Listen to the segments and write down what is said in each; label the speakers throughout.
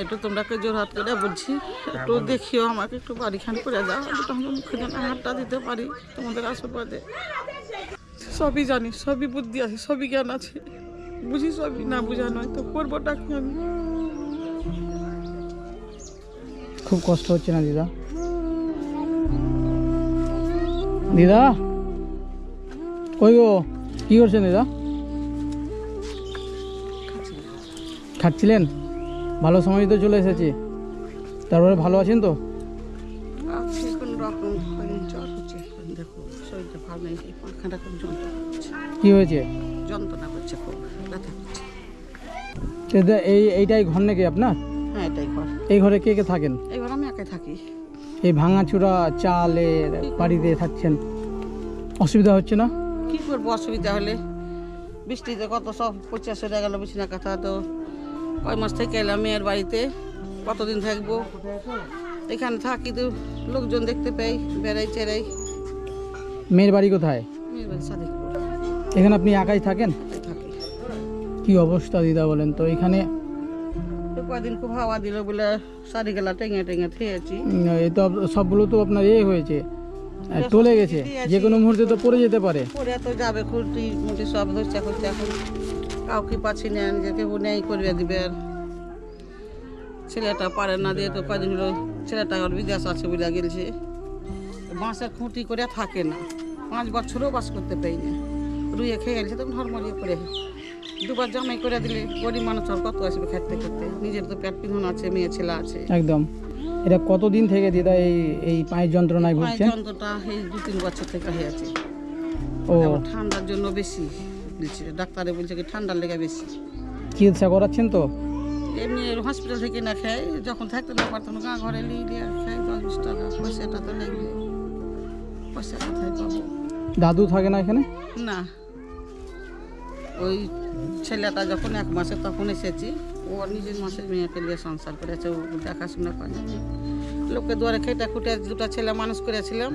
Speaker 1: একটু তোমরাকে জোরহাত করে বলছি, একটু দেখিও আমাকে, একটু বাড়িখান করে যাও, একটু আমাকে মুখে যেন হাতটা দিতে পারি তোমাদের আশীর্বাদে। সবই জানি, সবই বুদ্ধি আছে, সবই জ্ঞান আছে, বুঝি সবই, না বুঝা নয় তো করবোটা কি আমি।
Speaker 2: খুব কষ্ট হচ্ছে না দিদা? দিদা কই গো, কি করছেন দিদা? খাচ্ছিলেন? ভালো সময় তো চলে এসেছি, তারপরে ভালো আছেন তো?
Speaker 1: আছি কোন রকম, জ্বর হচ্ছে, দেখো শরীরটা ভালো নেই, পাখাটা খুব যন্ত্রণা করছে।
Speaker 2: কি হয়েছে?
Speaker 1: যন্ত্রণা করছে, খুব ব্যথা করছে।
Speaker 2: দিদা এইটাই ঘর নাকি আপনার?
Speaker 1: হ্যাঁ এটাই ঘর।
Speaker 2: এই ঘরে কে কে থাকেন?
Speaker 1: এবার আমি একাই থাকি।
Speaker 2: এই ভাঙাচোরা চালের বাড়িতে থাকছেন, অসুবিধা হচ্ছে না?
Speaker 1: কি করবো অসুবিধা হলে, বৃষ্টিতে কত সব পচা সরে গেল বিছানা কাঁথা। তো কয় মাস থেকে এলাম মেয়ের বাড়িতে, কতদিন থাকবো এখানে থাকি, তো লোকজন দেখতে পাই, বেড়াই চেরাই।
Speaker 2: মেয়ের বাড়ি কোথায়?
Speaker 1: মেয়ের বাড়ি সাদিকপুর।
Speaker 2: এখানে আপনি একাই থাকেন?
Speaker 1: থাকি।
Speaker 2: কি অবস্থা দিদা বলেন তো এখানে?
Speaker 1: কয়দিন খুব হাওয়া দিল বলে শাড়ি গেলা টেঙে টেঙে থেয়েছি।
Speaker 2: এই তো সবগুলো তো আপনার হয়েছে, টলে গেছে, যে কোনো মুহূর্তে তো পড়ে যেতে পারে।
Speaker 1: পরে তো যাবে, খুঁটি মুটি সব ধরছে করছে, এখন কাউকে পাচ্ছি না যে কেউ নেই করবে দিবে। আর ছেলেটা পারে না দিয়ে, তো কয়দিন হলো ছেলেটা ওর বিদেশ আছে বলে গেছে। বাঁশের খুঁটি করে থাকে না, 5 বছরও বাস করতে পাই না, রুইয়ে খেয়ে গেছে, তখন হরমরিয়ে করে দুবার জামাই করে দিলে গরিব মানুষ আর কত আসবে খেতে খেতে, নিজের তো পেট পিঁধন আছে, মেয়ে ছেলে আছে।
Speaker 2: একদম। এটা কতদিন থেকে দিদা এই পায়ের যন্ত্রণায় ভুগছেন?
Speaker 1: পায়ের যন্ত্রটা এই 2-3 বছর থেকে হয়েছে।
Speaker 2: ও,
Speaker 1: ঠান্ডার জন্য বেশি বলছে, ডাক্তারে বলছে কি ঠান্ডার লেগে বেশি।
Speaker 2: চিকিৎসা করাচ্ছেন তো?
Speaker 1: এমনি হসপিটাল থেকে না খাই, যখন থাকতে না পারতাম গাঁ ঘরে নিয়ে খাই 10-20 টাকা, পয়সাটা তো লাগবে, পয়সা কোথায় পাবো?
Speaker 2: দাদু থাকে না এখানে?
Speaker 1: না, ওই ছেলেটা যখন 1 মাসে তখন এসেছি, ও নিজের মাসের মেয়েকে নিয়ে সংসার করেছে, ও দেখাশোনা করে। লোকের দুয়ারে খেটে খুঁটে 2টা ছেলে মানুষ করেছিলাম,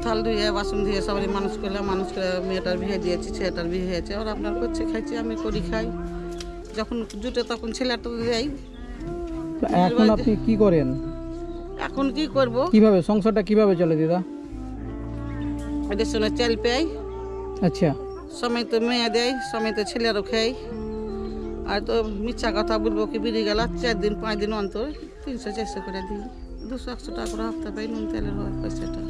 Speaker 1: থাল ধুয়ে বাসন ধুয়ে সবাই মানুষ করলাম, মানুষ করে মেয়েটার বিয়ে দিয়েছি, ছেলেটার বিয়ে হয়েছে, ওর আপনার করছে, খাইছি, আমি করি খাই, যখন জুটে তখন ছেলেটা দেয়।
Speaker 2: এখন আপনি কি করেন?
Speaker 1: এখন কি করব,
Speaker 2: কিভাবে সংসারটা কিভাবে চলে দিদা?
Speaker 1: এদের সঙ্গে চাল পাই,
Speaker 2: আচ্ছা,
Speaker 1: সময় তো মেয়ে দেয়, সময় তো ছেলেরও খাই। আর তো মিথ্যা কথা বলবো কি, বেরিয়ে গেল 4 দিন 5 দিন অন্তর 300-400 করে দিই, 200-100 টাকা করে হপ্তা পাই, নুন তেলের হয় পয়সাটা।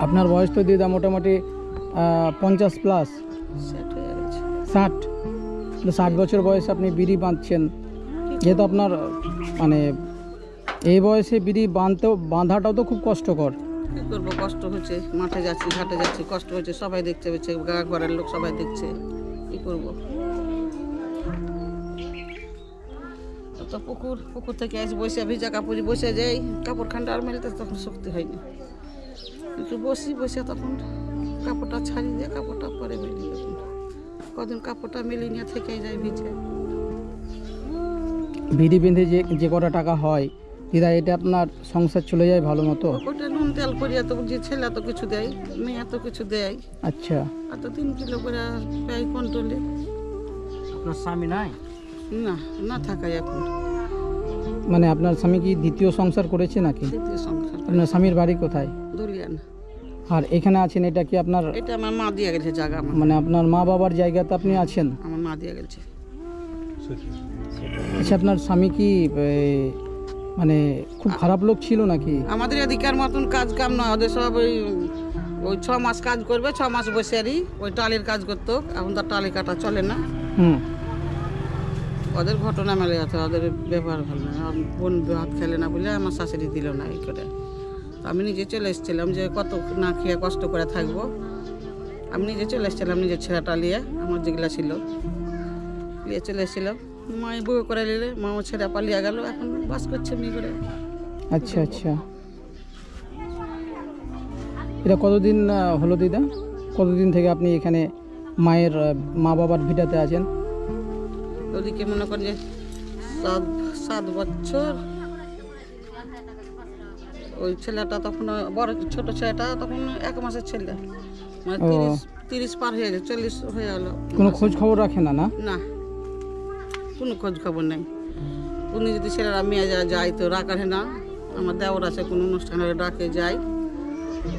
Speaker 2: আপনার বয়স তো দিদা মোটামুটি 50+,
Speaker 1: সেট হয়ে গেছে।
Speaker 2: 60 বছর বয়সে আপনি বিড়ি বাঁধছেন, যেহেতু আপনার মানে এই বয়সে বিড়ি বাঁধাটাও তো খুব কষ্টকর।
Speaker 1: কী করবো, কষ্ট হচ্ছে, মাঠে যাচ্ছি ঘাটে যাচ্ছি, কষ্ট হচ্ছে, সবাই দেখছে, ঘরের লোক সবাই দেখছে, কী করবো। তো পুকুর থেকে এসে বসে ভিজা কাপড় বসে যাই, কাপড় খান্ডা আর মেলতে তখন শক্তি হয়নি, একটু বসে তখন কাপড়টা ছাড়িয়ে দিয়ে কাপড়টা পরে মেলি, তখন কদিন কাপড়টা মেলি নিয়ে থেকে যায় ভিজে।
Speaker 2: বিড়ি বেঁধে যে কটা টাকা হয় দিদা, এটা আপনার সংসার চলে যায় ভালো মতো?
Speaker 1: ওটা নুন তেল করিয়া তো যে ছেলে তো কিছু দেয়, মেয়ে তো কিছু দেয়।
Speaker 2: আচ্ছা,
Speaker 1: আর তো 3 কিলো করে প্রায় কন্ট্রোলে।
Speaker 2: আপনার স্বামী নাই?
Speaker 1: না থাকাই এখন।
Speaker 2: মানে আপনার স্বামী কি দ্বিতীয় সংসার করেছে নাকি?
Speaker 1: দ্বিতীয় সংসার।
Speaker 2: আপনার স্বামীর বাড়ি কোথায়?
Speaker 1: দলিয়ান।
Speaker 2: আর এখানে আছেন, এটা কি আপনার?
Speaker 1: এটা আমার মা দিয়ে গেছে জায়গা, আমার
Speaker 2: মানে আপনার মা বাবার জায়গাতে আপনি আছেন?
Speaker 1: আমার মা দিয়ে গেছে।
Speaker 2: আচ্ছা, আপনার স্বামী কি মানে খুব খারাপ লোক ছিল নাকি?
Speaker 1: আমাদের এদিকার মতন কাজ কাম নয়, ওদের সব ওই 6 মাস কাজ করবে, 6 মাস বসে আরই ওই টালির কাজ করতো, এখন তো টালি কাটা চলে না। ওদের ঘটনা মেলে আছে, ওদের ব্যবহার ভালো না, বোন ভাত খেলে না বলে আমার শাশুড়ি দিল না এই করে। তো আমি নিজে চলে এসেছিলাম, যে কত না খেয়ে কষ্ট করে থাকবো, আমি নিজে চলে এসেছিলাম, নিজের ছেলেটা নিয়ে, আমার যেগুলা ছিল নিয়ে চলে এসেছিলাম। মায়ের বউ করে নিলে, মাও ছেড়ে পালিয়ে গেল, এখন বাস করছে এমনি করে।
Speaker 2: আচ্ছা আচ্ছা, এটা কতদিন হলো দিদা? কতদিন থেকে আপনি এখানে মায়ের মা বাবার ভিটাতে আছেন?
Speaker 1: ওদিকে মনে করেন যে 7 বছর। ওই ছেলেটা তখন বড়, ছোট ছেলেটা তখন 1 মাসের ছেলে, মানে
Speaker 2: ও।
Speaker 1: 30 পার হয়ে গেছে, 40 হয়ে গেল।
Speaker 2: কোনো খোঁজ খবর রাখে না? না,
Speaker 1: না, কোনো খোঁজ খবর নেই। উনি যদি ছেলেরা মেয়ে যায় তো রাখার না। আমার দেওর আছে, কোনো অনুষ্ঠানে ডাকে যাই,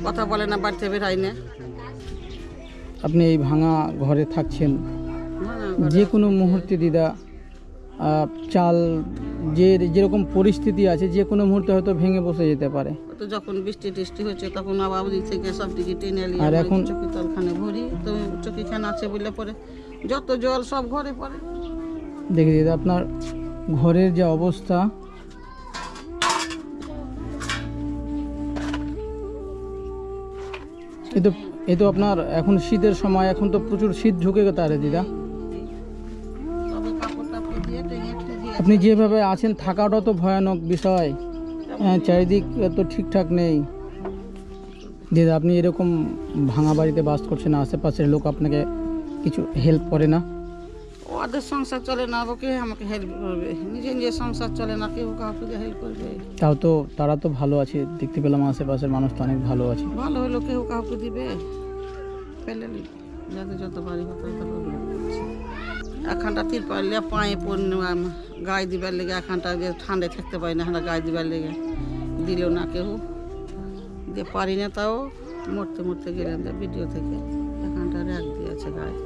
Speaker 1: কথা বলে না, বাড়িতে বেরাই না।
Speaker 2: আপনি এই ভাঙা ঘরে থাকছেন, যে কোনো মুহূর্তে দিদা চাল যেরকম পরিস্থিতি আছে, যে কোনো মুহূর্তে হয়তো ভেঙে বসে যেতে পারে।
Speaker 1: তো যখন বৃষ্টি টিষ্টি হচ্ছে তখন আবার ওদিক থেকে সব দিকে টেনে নিয়ে
Speaker 2: আর এখন
Speaker 1: চকি তলখানে ভরি, তো চকিখানে আছে বললে পরে যত জল সব ঘরে পড়ে।
Speaker 2: দেখি দিদা আপনার ঘরের যে অবস্থা, এ তো আপনার এখন শীতের সময়, এখন তো প্রচুর শীত ঢুকে গেছে আরে দিদা।
Speaker 1: তবে কাপড় টাপড় দিয়ে টেনে ঠেকিয়ে
Speaker 2: আপনি যেভাবে আছেন থাকাটাও তো ভয়ানক বিষয়। চারিদিক তো ঠিকঠাক নেই দিদা। আপনি এরকম ভাঙা বাড়িতে বাস করছেন, আশেপাশের লোক আপনাকে কিছু হেল্প করে না?
Speaker 1: ওদের সংসার চলে না, ওকে আমাকে হেল্প করবে? নিজে নিজে সংসার চলে না, কেউ কাউকে হেল্প করবে?
Speaker 2: তাও তো তারা তো ভালো আছে, দেখতে পেলাম আশেপাশের মানুষ তো অনেক ভালো আছে।
Speaker 1: ভালো হলো কেউ কাউকে দিবে? পেলে যাদের যত বাড়ি হতো এখানটা তিরপাল পায়ে পড়লাম গায়ে দিবার লেগে, এখানটা যে ঠান্ডায় থাকতে পারি না, এখানটা গায়ে দিবার লেগে দিল না কেউ, দিয়ে পারি না। তাও মরতে মরতে গেলাম ভিডিও থেকে, এখানটা র্যাক দিয়েছে গায়ে।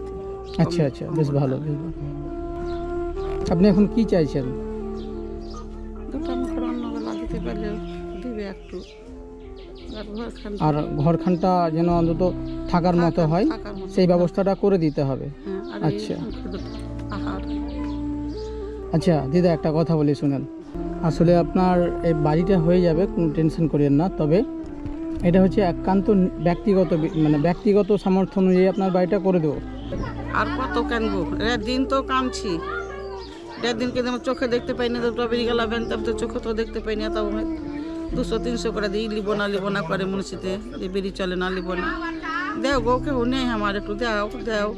Speaker 2: আচ্ছা আচ্ছা, বেশ ভালো, বেশ ভালো। আপনি এখন কি চাইছেন?
Speaker 1: দুটো মুখে রান্না লাগিতে পারলে দিবে একটু,
Speaker 2: আর ঘরখানটা যেন অন্তত থাকার মতো হয়, সেই ব্যবস্থাটা করে দিতে হবে। আচ্ছা আচ্ছা দিদা, একটা কথা বলি শুনেন। আসলে আপনার এই বাড়িটা হয়ে যাবে, কোনো টেনশন করিয়েন না। তবে এটা হচ্ছে একান্ত ব্যক্তিগত মানে ব্যক্তিগত সামর্থ্য অনুযায়ী আপনার বাড়িটা করে দেবো।
Speaker 1: আর কত কানবো? দিন তো কামছি, দিন কিন্তু আমার চোখে দেখতে পাই না, দুটো বেরিয়ে গেলাম তো চোখে তো দেখতে পাই না। তাও 200-300 করে দিই, লিব না করে মুন্সিতে, যে বেরিয়ে চলে না, লিব না। দেও গো, কেউ নেই আমার, একটু দেও দেও।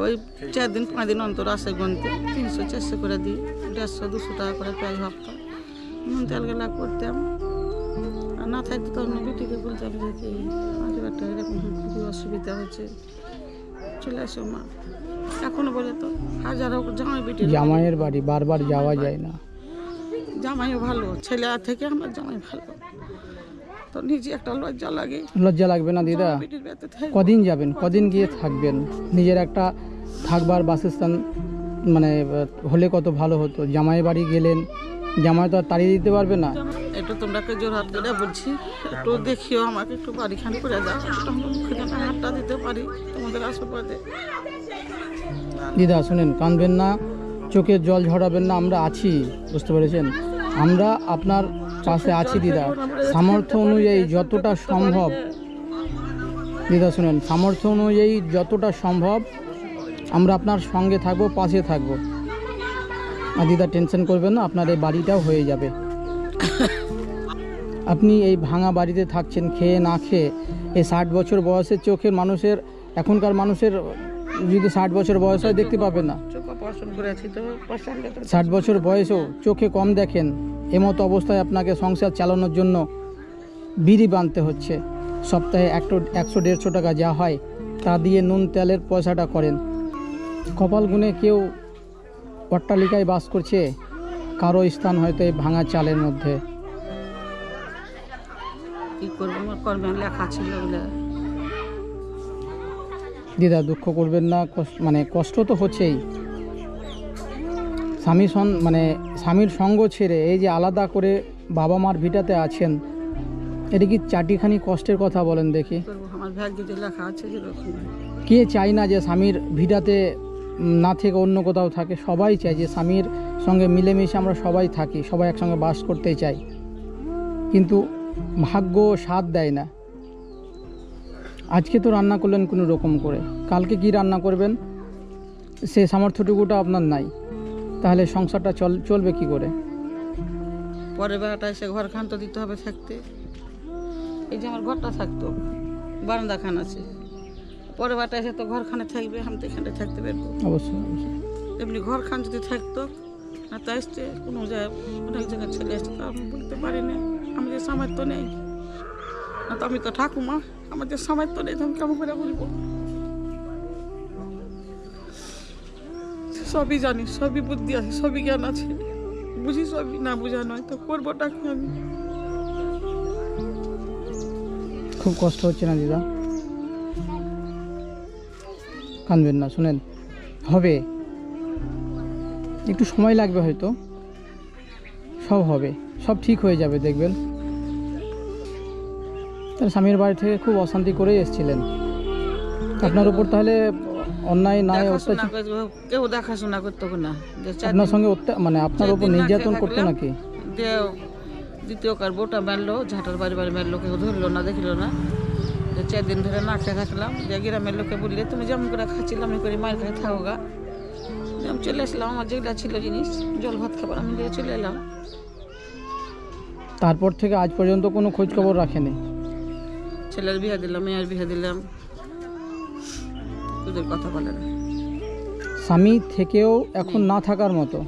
Speaker 1: ওই 4 দিন 5 দিন অন্তর আসে গনতে, 300-400 করে দিই, 150-200 টাকা করে প্রায় হপ্তা নুন তেল গেলা করতাম। আর না থাকতো তখন বিটিকে বলতাম যে কি একটা এরকম খুবই অসুবিধা হচ্ছে, চলে আসো মা। এখনো বলে তো হাজার হোক জামাই বিটি,
Speaker 2: জামাইয়ের বাড়ি বারবার যাওয়া যায় না।
Speaker 1: জামাইও ভালো, ছেলে থেকে আমার জামাই ভালো, তো নিজে একটা লজ্জা লাগে।
Speaker 2: লজ্জা লাগবে না দিদা?
Speaker 1: বিটির ব্যথা থাকে।
Speaker 2: কদিন যাবেন, কদিন গিয়ে থাকবেন? নিজের একটা থাকবার বাসস্থান মানে হলে কত ভালো হতো। জামাই বাড়ি গেলেন, জামাই তো আর তাড়িয়ে দিতে পারবে না।
Speaker 1: একটু তোমরাকে জোর হাত করে বলছি, একটু দেখিও আমাকে, একটু বাড়িখানি করে দাও, একটু আমরা মুখে যেন হাতটা দিতে পারি তোমাদের আশীর্বাদে।
Speaker 2: দিদা শুনেন, কাঁদবেন না, চোখের জল ঝরাবেন না, আমরা আছি, বুঝতে পেরেছেন? আমরা আপনার পাশে আছি দিদা। সামর্থ্য অনুযায়ী যতটা সম্ভব, দিদা শুনেন, সামর্থ্য অনুযায়ী যতটা সম্ভব আমরা আপনার সঙ্গে থাকবো, পাশে থাকবো। আর দিদা টেনশন করবেন না, আপনার এই বাড়িটাও হয়ে যাবে। আপনি এই ভাঙা বাড়িতে থাকছেন খেয়ে না খেয়ে, এই 60 বছর বয়সের চোখের মানুষের, এখনকার মানুষের যদি 60 বছর বয়স হয় দেখতে পাবে না। 60 বছর বয়সেও চোখে কম দেখেন, এমতো অবস্থায় আপনাকে সংসার চালানোর জন্য বিড়ি বাঁধতে হচ্ছে। সপ্তাহে 100-150 টাকা যা হয় তা দিয়ে নুন তেলের পয়সাটা করেন। কপাল গুনে কেউ অট্টালিকায় বাস করছে, কারো স্থান হয়তো এই ভাঙা চালের মধ্যে।
Speaker 1: কি করবো, আমার কর্মে লেখা ছিল বলে।
Speaker 2: দিদা দুঃখ করবেন না, মানে কষ্ট তো হচ্ছেই। স্বামীর সঙ্গ ছেড়ে এই যে আলাদা করে বাবা মার ভিটাতে আছেন, এটা কি চাটিখানি কষ্টের কথা বলেন দেখি?
Speaker 1: আমার ভাগ্যে যে লেখা আছে যেরকম।
Speaker 2: কে চাই না যে স্বামীর ভিটাতে না থেকে অন্য কোথাও থাকে? সবাই চাই যে স্বামীর সঙ্গে মিলেমিশে আমরা সবাই থাকি, সবাই একসঙ্গে বাস করতে চাই, কিন্তু ভাগ্য সাথ দেয় না। আজকে তো রান্না করলেন কোনো রকম করে, কালকে কি রান্না করবেন সে সামর্থ্যটুকুটা আপনার নাই, তাহলে সংসারটা চলবে কি করে?
Speaker 1: পরের বেলাটা এসে ঘর খান তো দিতে হবে থাকতে। এই যে আমার ঘরটা থাকতো, বারান্দা খান আছে, পরের বেলাটা এসে তো ঘরখানে থাকবে, আমি তো এখানে থাকতে পারবো।
Speaker 2: অবশ্যই অবশ্যই।
Speaker 1: এমনি ঘর খান যদি থাকতো না, তা আসতে কোনো অনেক জায়গায় চলে আসছে, তা আমি বলতে পারি না, আমি যে সামর্থ্য নেই। না তো আমি তো ঠাকুমা, আমাদের সময় তো নেই, তো আমি কেমন করে বলবো? সবই জানি, সবই বুদ্ধি আছে, সবই জ্ঞান আছে, বুঝি সবই, না বুঝা নয় তো করবোটা কি আমি?
Speaker 2: খুব কষ্ট হচ্ছে না দিদা? কাঁদবেন না, শুনেন, হবে, একটু সময় লাগবে হয়তো, সব হবে, সব ঠিক হয়ে যাবে দেখবেন। তার স্বামীর বাড়ি থেকে খুব অশান্তি করেই এসেছিলেন আপনার উপর, তাহলে অন্যায় নাই
Speaker 1: দেখাশোনা
Speaker 2: অত্যাচার
Speaker 1: কেউ দেখাশোনা করতো না, যে
Speaker 2: আপনার সঙ্গে মানে আপনার উপর নির্যাতন করতো নাকি?
Speaker 1: দ্বিতীয় কার বোটা মারলো, ঝাঁটার বাড়ি বাড়ি মারলো, কেউ ধরলো না, দেখলো না। যে 4 দিন ধরে না খেয়ে থাকলাম, যে গ্রামের লোকে বললে তুমি যেমন করে খাচ্ছিলাম আমি করে মার খেয়ে থাকো গা। আমি চলে আসলাম, আমার যেগুলা ছিল জিনিস জল ভাত খাবার আমি দিয়ে চলে এলাম।
Speaker 2: তারপর থেকে আজ পর্যন্ত কোনো খোঁজ খবর রাখেনি?
Speaker 1: ছেলের বিয়ে দিলাম, মেয়ের বিয়ে দিলাম, তোদের কথা বলে না।
Speaker 2: স্বামী থেকেও এখন না থাকার মতো,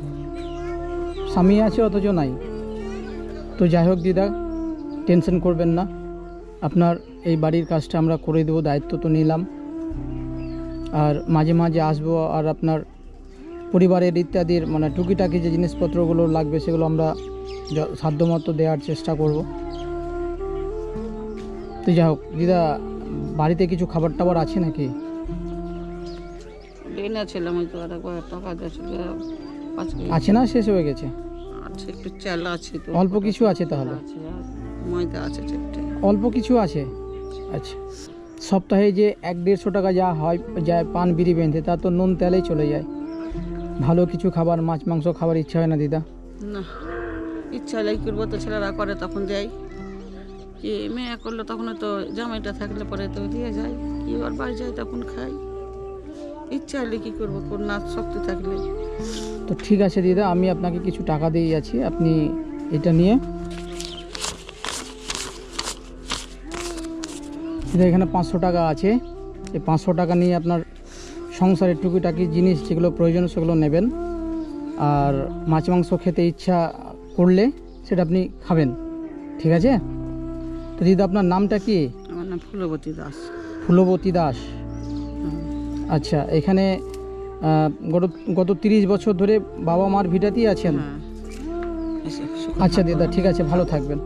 Speaker 2: স্বামী আছে অথচ নাই। তো যাই হোক দিদা, টেনশন করবেন না, আপনার এই বাড়ির কাজটা আমরা করে দেবো, দায়িত্ব তো নিলাম। আর মাঝে মাঝে আসবো, আর আপনার পরিবারের ইত্যাদির মানে টুকিটাকি যে জিনিসপত্রগুলো লাগবে সেগুলো আমরা সাধ্যমতো দেওয়ার চেষ্টা করব। তো যাই হোক দিদা, বাড়িতে কিছু খাবার টাবার আছে নাকি?
Speaker 1: এনেছিলাম ওই তো, আর একবার টাকা দিয়েছিল 5 কেজি
Speaker 2: আছে না শেষ হয়ে গেছে?
Speaker 1: আছে, একটু চাল আছে তো,
Speaker 2: অল্প কিছু আছে তাহলে?
Speaker 1: আছে, আর ময়দা আছে 4টে।
Speaker 2: অল্প কিছু আছে, আচ্ছা। সপ্তাহে যে 100-150 টাকা যা হয় যায় পান বিড়ি বেঁধে, তা তো নুন তেলেই চলে যায়। ভালো কিছু খাবার, মাছ মাংস খাবার ইচ্ছা হয় না দিদা?
Speaker 1: না, ইচ্ছা হলে করবো, তো ছেলেরা করে তখন দেয়, কি মেয়ে করলে তখন তো জামাইটা থাকলে পরে তো দিয়ে যায়, কি ওর বাড়ি যায় তখন খাই। ইচ্ছা হলে কি করবো, কোন না শক্তি থাকলে।
Speaker 2: তো ঠিক আছে দিদা, আমি আপনাকে কিছু টাকা দিয়ে যাচ্ছি, আপনি এটা নিয়ে দিদা, এখানে 500 টাকা আছে, এই 500 টাকা নিয়ে আপনার সংসারের টুকিটাকি জিনিস যেগুলো প্রয়োজন সেগুলো নেবেন। আর মাছ মাংস খেতে ইচ্ছা করলে সেটা আপনি খাবেন, ঠিক আছে? তো দিদা আপনার নামটা কি?
Speaker 1: আমার নাম ফুলবতী দাস।
Speaker 2: ফুলবতী দাস, আচ্ছা। এখানে গত 30 বছর ধরে বাবা মার ভিটাতেই আছেন?
Speaker 1: হ্যাঁ।
Speaker 2: আচ্ছা দিদা, ঠিক আছে, ভালো থাকবেন।